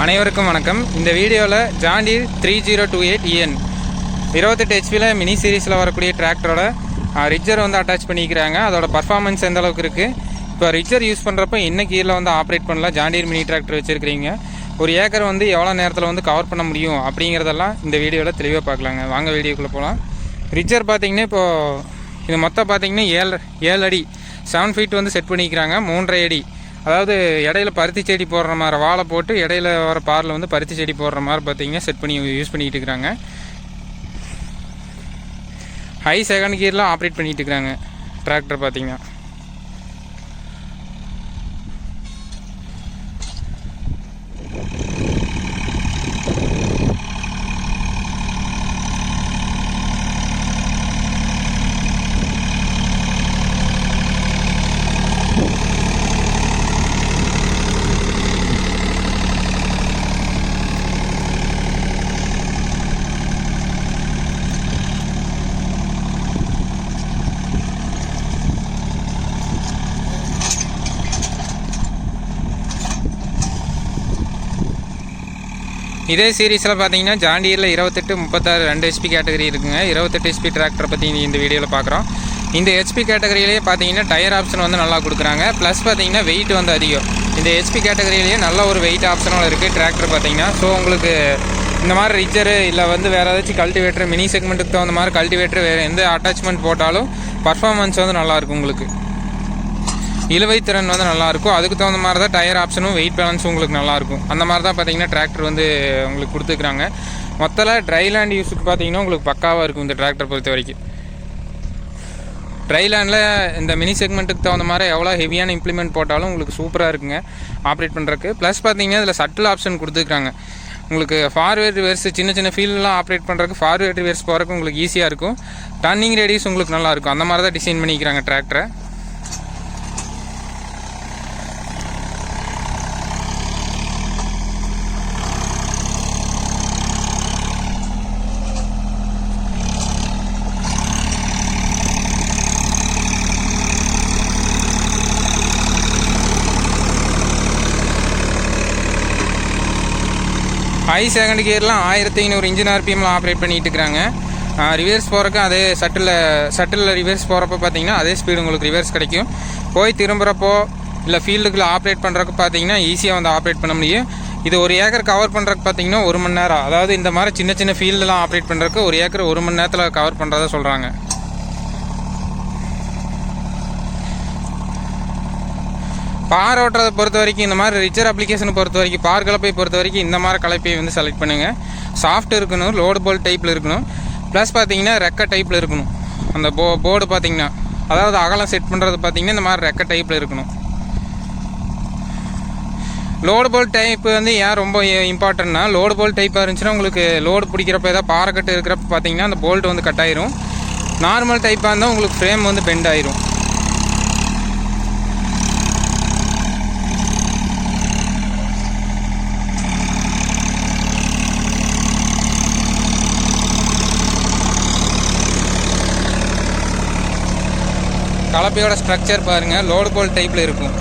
அனைவருக்கும் வணக்கம். இந்த வீடியோவில் John Deere 3028EN 28 ஹெச்பியில் மினி சீரீஸில் வரக்கூடிய டிராக்டரோட ரிட்ஜர் வந்து அட்டாச் பண்ணிக்கிறாங்க. அதோட பர்ஃபார்மன்ஸ் எந்த அளவுக்கு இருக்குது, இப்போ ரிட்ஜர் யூஸ் பண்ணுறப்ப என்ன கீரில் வந்து ஆப்ரேட் பண்ணலாம், John Deere மினி டிராக்டர் வச்சுருக்கிறீங்க, ஒரு ஏக்கர் வந்து எவ்வளோ நேரத்தில் வந்து கவர் பண்ண முடியும் அப்படிங்கிறதெல்லாம் இந்த வீடியோவில் தெளிவாக பார்க்கலாங்க. வாங்க வீடியோக்குள்ளே போகலாம். ரிட்ஜர் பார்த்திங்கன்னா இப்போது இது மொத்தம் பார்த்திங்கன்னா 7 அடி 7 ஃபீட் வந்து செட் பண்ணிக்கிறாங்க. 3.5 அடி, அதாவது இடையில பருத்தி செடி போடுற மாதிரி வாழை போட்டு இடையில வர பாரில் வந்து பருத்தி செடி போடுற மாதிரி பார்த்திங்கன்னா செட் பண்ணி யூஸ் பண்ணிக்கிட்டு இருக்கிறாங்க. ஹை செகண்ட் கியரில் ஆப்ரேட் பண்ணிகிட்டு இருக்கிறாங்க டிராக்டர் பார்த்திங்கன்னா. இதே சீரீஸில் பார்த்தீங்கன்னா John Deereல 28, 36, 2 ஹெச்பி கேட்டகரி இருக்குங்க. 28 ஹெச்பி டிராக்டரை பற்றி இந்த வீடியோவில் பார்க்குறோம். இந்த ஹெச்பி கேட்டகரியிலேயே பார்த்தீங்கன்னா டயர் ஆப்ஷன் வந்து நல்லா கொடுக்குறாங்க. ப்ளஸ் பார்த்தீங்கன்னா வெயிட் வந்து அதிகம். இந்த ஹெச்பி கேட்டகரியிலேயே நல்ல ஒரு வெயிட் ஆப்ஷனும் இருக்குது டிராக்டர் பார்த்தீங்கன்னா. ஸோ உங்களுக்கு இந்த மாதிரி ரிட்ஜரு இல்லை வந்து வேறு ஏதாச்சும் கல்டிவேட்டர் மினி செக்மெண்ட்டுக்கு தகுந்த மாதிரி கல்டிவேட்டர் வேறு எந்த அட்டாச்மெண்ட் போட்டாலும் பர்ஃபார்மன்ஸ் வந்து நல்லாயிருக்கும். உங்களுக்கு இழுவை திறன் வந்து நல்லாயிருக்கும். அதுக்கு தகுந்த மாதிரி தான் டயர் ஆப்ஷனும் வெயிட் பேலன்ஸும் உங்களுக்கு நல்லாயிருக்கும். அந்த மாதிரி தான் பார்த்தீங்கன்னா டிராக்டர் வந்து உங்களுக்கு கொடுத்துருக்குறாங்க. மொத்தத்தில் ட்ரை லேண்ட் யூஸுக்கு பார்த்தீங்கன்னா உங்களுக்கு பக்காவாக இருக்கும் இந்த டிராக்டர் பொறுத்த வரைக்கும். ட்ரை லேண்டில் இந்த மினி செக்மெண்ட்டுக்கு தகுந்த மாதிரி எவ்வளோ ஹெவியான இம்ப்ளிமெண்ட் போட்டாலும் உங்களுக்கு சூப்பராக இருக்குங்க ஆப்ரேட் பண்ணுறதுக்கு. ப்ளஸ் பார்த்தீங்கன்னா இதில் சட்டில் ஆப்ஷன் கொடுத்துருக்காங்க. உங்களுக்கு ஃபார்வேர்ட் ரிவர்ஸ் சின்ன சின்ன ஃபீல்டெலாம் ஆப்ரேட் பண்ணுறதுக்கு ஃபார்வேர்ட் ரிவர்ஸ் போகிறதுக்கு உங்களுக்கு ஈஸியாக இருக்கும். டர்னிங் ரேடியஸ் உங்களுக்கு நல்லாயிருக்கும். அந்த மாதிரி தான் டிசைன் பண்ணிக்கிறாங்க டிராக்டரை. ஹை செகண்ட் கியர்லாம் 1500 இன்ஜின் ஆர்பிஎம்மில் ஆப்ரேட் பண்ணிகிட்டு இருக்கிறாங்க. ரிவர்ஸ் போகிறக்கு அதே சட்டில் ரிவர்ஸ் போகிறப்ப பார்த்தீங்கன்னா அதே ஸ்பீடு உங்களுக்கு ரிவர்ஸ் கிடைக்கும். போய் திரும்புகிறப்போ இல்லை ஃபீல்டுக்குள்ளே ஆப்ரேட் பண்ணுறக்கு பார்த்தீங்கன்னா ஈஸியாக வந்து ஆப்ரேட் பண்ண முடியும். இது ஒரு ஏக்கர் கவர் பண்ணுறக்கு பார்த்தீங்கன்னா 1 மணி நேரம், அதாவது இந்த மாதிரி சின்ன சின்ன ஃபீல்டெலாம் ஆப்ரேட் பண்ணுறக்கு ஒரு ஏக்கர் 1 மணி நேரத்தில் கவர் பண்ணுறதா சொல்கிறாங்க. பார் ஓட்டுறதை பொறுத்த வரைக்கும் இந்த மாதிரி ரிட்ஜர் அப்ளிகேஷனை பொறுத்த வரைக்கும் பார் கலப்பை பொறுத்த வரைக்கும் இந்த மாதிரி கலப்பையை வந்து செலக்ட் பண்ணுங்கள். சாஃப்ட் இருக்கணும், லோடு போல்ட் டைப்பில் இருக்கணும், ப்ளஸ் பார்த்தீங்கன்னா ரெக்க டைப்பில் இருக்கணும். அந்த போர்டு பார்த்தீங்கன்னா அதாவது அகலம் செட் பண்ணுறது பார்த்தீங்கன்னா இந்த மாதிரி ரெக்க டைப்பில் இருக்கணும். லோடு போல்ட் டைப் வந்து ஏன் ரொம்ப இம்பார்ட்டன்ட்னா, லோடு போல்ட் டைப்பாக இருந்துச்சுன்னா உங்களுக்கு லோடு பிடிக்கிறப்ப ஏதாவது பாறைக்கட்டு இருக்கிறப்ப பார்த்தீங்கன்னா அந்த போல்ட் வந்து கட் ஆயிரும். நார்மல் டைப்பாக இருந்தால் உங்களுக்கு ஃப்ரேம் வந்து பெண்ட் ஆயிரும். கலப்பையோட ஸ்ட்ரக்சர் பாருங்கள், லோடு போல்ட் டைப்பில் இருக்கும்.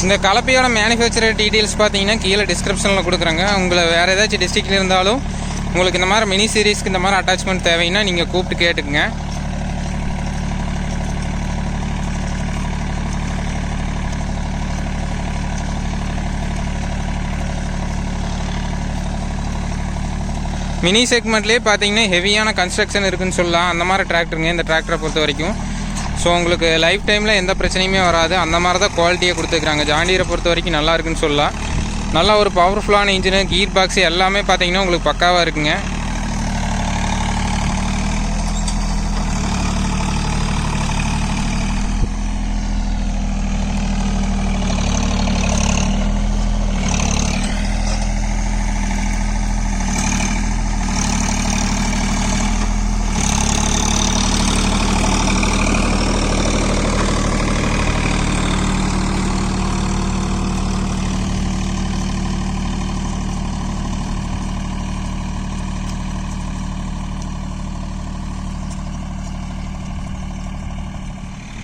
இந்த கலப்பையோட மேனுஃபேக்சரர் டீட்டெயில்ஸ் பார்த்தீங்கன்னா கீழே டிஸ்கிரிப்ஷனில் கொடுக்குறாங்க. உங்களை வேறு ஏதாச்சும் டிஸ்ட்ரிக்டில் இருந்தாலும் உங்களுக்கு இந்த மாதிரி மினி சீரீஸ்க்கு இந்த மாதிரி அட்டாச்மெண்ட் தேவைன்னா நீங்கள் கூப்பிட்டு கேட்டுக்குங்க. மினி செக்மெண்ட்லேயே பார்த்தீங்கன்னா ஹெவியான கன்ஸ்ட்ரக்ஷன் இருக்குதுன்னு சொல்லலாம். அந்த மாதிரி டிராக்டருங்க இந்த டிராக்டரை பொறுத்த வரைக்கும். ஸோ உங்களுக்கு லைஃப் டைமில் எந்த பிரச்சனையுமே வராது. அந்த மாதிரி தான் குவாலிட்டியை கொடுத்துருக்குறாங்க. John Deere பொறுத்த வரைக்கும் நல்லா இருக்குன்னு சொல்லலாம். நல்லா ஒரு பவர்ஃபுல்லான இன்ஜினு, கீர் பாக்ஸு எல்லாமே பார்த்தீங்கன்னா உங்களுக்கு பக்காவாக இருக்குங்க.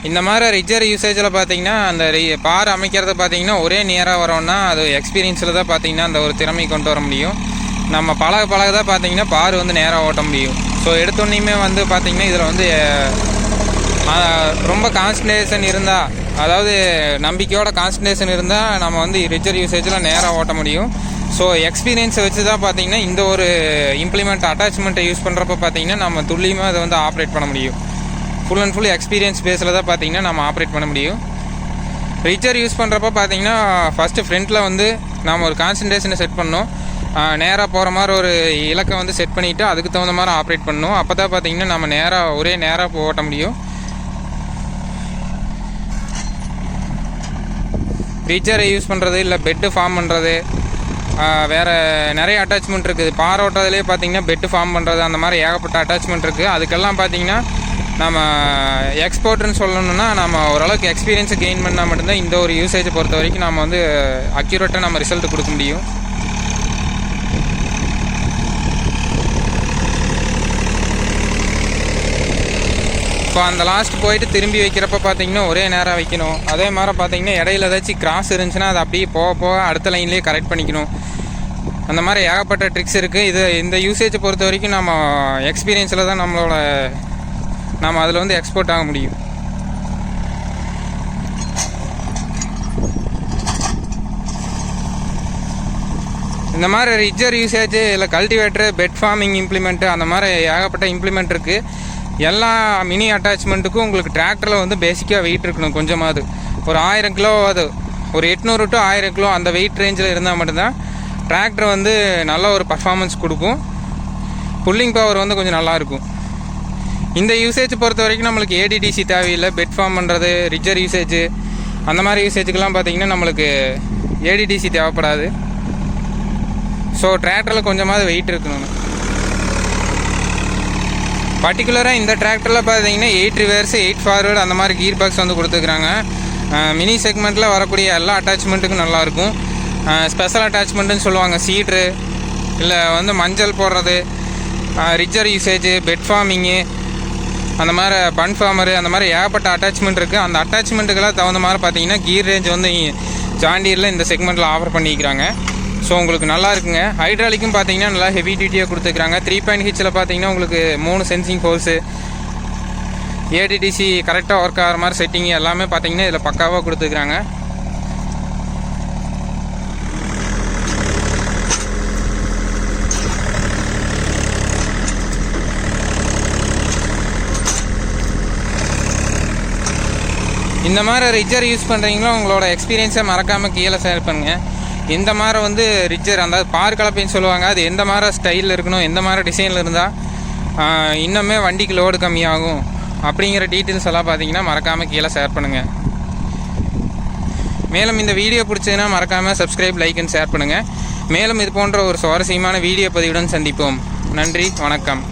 இந்த மாதிரி ரிஜர் யூசேஜில் பார்த்தீங்கன்னா அந்த பார் அமைக்கிறது பார்த்தீங்கன்னா ஒரே நேராக வரோன்னா அது எக்ஸ்பீரியன்ஸில் தான் பார்த்தீங்கன்னா அந்த ஒரு திறமை கொண்டு வர முடியும். நம்ம பழக தான் பார்த்தீங்கன்னா பார் வந்து நேராக ஓட்ட முடியும். ஸோ எடுத்தோன்னையுமே வந்து பார்த்தீங்கன்னா இதில் வந்து ரொம்ப கான்சன்ட்ரேஷன் இருந்தால், அதாவது நம்பிக்கையோட கான்சன்ட்ரேஷன் இருந்தால் நம்ம வந்து ரிஜர் யூசேஜில் நேராக ஓட்ட முடியும். ஸோ எக்ஸ்பீரியன்ஸை வச்சு தான் பார்த்தீங்கன்னா இந்த ஒரு இம்ப்ளிமெண்ட் அட்டாச்மெண்ட்டை யூஸ் பண்ணுறப்ப பார்த்தீங்கன்னா நம்ம துல்லியமாக அதை வந்து ஆப்ரேட் பண்ண முடியும். ஃபுல் அண்ட் ஃபுல் எக்ஸ்பீரியன்ஸ் பேஸில் தான் பார்த்தீங்கன்னா நம்ம ஆப்ரேட் பண்ண முடியும். ரிஜர் யூஸ் பண்ணுறப்ப பார்த்தீங்கன்னா ஃபஸ்ட்டு ஃப்ரண்ட்டில் வந்து நாம் ஒரு கான்சன்ட்ரேஷனை செட் பண்ணணும். நேராக போகிற மாதிரி ஒரு இலக்கை வந்து செட் பண்ணிவிட்டு அதுக்கு தகுந்த மாதிரி ஆப்ரேட் பண்ணணும். அப்போ தான் பார்த்தீங்கன்னா நம்ம ஒரே நேராக ஓட்ட முடியும். ரிஜரை யூஸ் பண்ணுறது இல்லை பெட்டு ஃபார்ம் பண்ணுறது, வேறு நிறைய அட்டாச்மெண்ட் இருக்குது. பார் ஓட்டத்துலேயே பார்த்தீங்கன்னா பெட்டு ஃபார்ம் பண்ணுறது, அந்த மாதிரி ஏகப்பட்ட அட்டாச்மெண்ட் இருக்குது. அதுக்கெல்லாம் பார்த்தீங்கன்னா நம்ம எக்ஸ்போர்ட்னு சொல்லணுன்னா நம்ம ஓரளவுக்கு எக்ஸ்பீரியன்ஸை கெயின் பண்ணால் மட்டும்தான் இந்த ஒரு யூசேஜை பொறுத்த வரைக்கும் நம்ம வந்து அக்யூரேட்டாக நம்ம ரிசல்ட் கொடுக்க முடியும். இப்போ அந்த லாஸ்ட் போயிட்டு திரும்பி வைக்கிறப்ப பார்த்தீங்கன்னா ஒரே நேரம் வைக்கணும். அதே மாதிரி பார்த்தீங்கன்னா இடையில ஏதாச்சும் கிராஸ் இருந்துச்சுன்னா அது அப்படியே போக அடுத்த லைன்லேயே கரெக்ட் பண்ணிக்கணும். அந்த மாதிரி ஏகப்பட்ட ட்ரிக்ஸ் இருக்குது. இந்த யூசேஜை பொறுத்த வரைக்கும் நம்ம எக்ஸ்பீரியன்ஸில் தான் நம்ம அதில் வந்து எக்ஸ்போர்ட் ஆக முடியும். இந்த மாதிரி ரிஜர் யூசேஜ் இல்லை கல்டிவேட்டரு, பெட் ஃபார்மிங் இம்ப்ளிமெண்ட்டு, அந்த மாதிரி ஏகப்பட்ட இம்ப்ளிமெண்ட் இருக்குது. எல்லா மினி அட்டாச்மெண்ட்டுக்கும் உங்களுக்கு டிராக்டரில் வந்து பேசிக்காக வெயிட் இருக்கணும். கொஞ்சமாவது ஒரு 1000 கிலோவாது, ஒரு 800 to 1000 கிலோ அந்த வெயிட் ரேஞ்சில் இருந்தால் மட்டும்தான் டிராக்டர் வந்து நல்ல ஒரு பர்ஃபார்மன்ஸ் கொடுக்கும். புல்லிங் பவர் வந்து கொஞ்சம் நல்லாயிருக்கும். இந்த யூசேஜ் பொறுத்த வரைக்கும் நம்மளுக்கு ஏடிடிசி தேவையில்லை. பெட் ஃபார்ம் பண்ணுறது, ரிஜர் யூசேஜ், அந்த மாதிரி யூசேஜுக்கெல்லாம் பார்த்திங்கன்னா நம்மளுக்கு ஏடிடிசி தேவைப்படாது. ஸோ டிராக்டரில் கொஞ்சமாவது வெயிட் இருக்கணும். பர்டிகுலராக இந்த டிராக்டரில் பார்த்தீங்கன்னா 8 ரிவர்ஸ் 8 ஃபார்வேர்டு அந்த மாதிரி கீர் பாக்ஸ் வந்து கொடுத்துருக்குறாங்க. மினி செக்மெண்ட்டில் வரக்கூடிய எல்லா அட்டாச்மெண்ட்டுக்கும் நல்லாயிருக்கும். ஸ்பெஷல் அட்டாச்மெண்ட்டுன்னு சொல்லுவாங்க. சீட்ரு இல்லை வந்து மஞ்சள் போடுறது, ரிஜர் யூசேஜ், பெட் ஃபார்மிங்கு, அந்த மாதிரி பன் ஃபார்மரு, அந்த மாதிரி ஏகப்பட்ட அட்டாச்மெண்ட் இருக்குது. அந்த அட்டாச்மெண்ட்டுக்கெல்லாம் தகுந்த மாதிரி பார்த்தீங்கன்னா கீர் ரேஞ்ச் வந்து ஜான் டீரில் இந்த செக்மெண்ட்டில் ஆஃபர் பண்ணிக்கிறாங்க. ஸோ உங்களுக்கு நல்லா இருக்குங்க. ஹைட்ராலிக்கும் பார்த்தீங்கன்னா நல்லா ஹெவி டியூட்டியாக கொடுத்துருக்குறாங்க. 3.Hல் பார்த்தீங்கன்னா உங்களுக்கு 3 சென்சிங் ஹோல்ஸு, ஏடிடிசி கரெக்டாக ஒர்க் ஆகிற மாதிரி செட்டிங் எல்லாமே பார்த்தீங்கன்னா இதில் பக்காவாக கொடுத்துருக்குறாங்க. இந்த மாதிரி ரிஜர் யூஸ் பண்ணுறீங்களோ உங்களோட எக்ஸ்பீரியன்ஸை மறக்காமல் கீழே ஷேர் பண்ணுங்கள். இந்த மாதிரி வந்து ரிஜர் அந்த பார் கலப்பைன்னு சொல்லுவாங்க, அது எந்த மாதிரி ஸ்டைலில் இருக்கணும், எந்த மாதிரி டிசைனில் இருந்தால் இன்னுமே வண்டிக்கு லோடு கம்மியாகும் அப்படிங்கிற டீட்டெயில்ஸ் எல்லாம் பார்த்தீங்கன்னா மறக்காமல் கீழே ஷேர் பண்ணுங்கள். மேலும் இந்த வீடியோ பிடிச்சதுன்னா மறக்காமல் சப்ஸ்கிரைப், லைக் அண்ட் ஷேர் பண்ணுங்கள். மேலும் இது போன்ற ஒரு சுவாரஸ்யமான வீடியோ பதிவுடன் சந்திப்போம். நன்றி, வணக்கம்.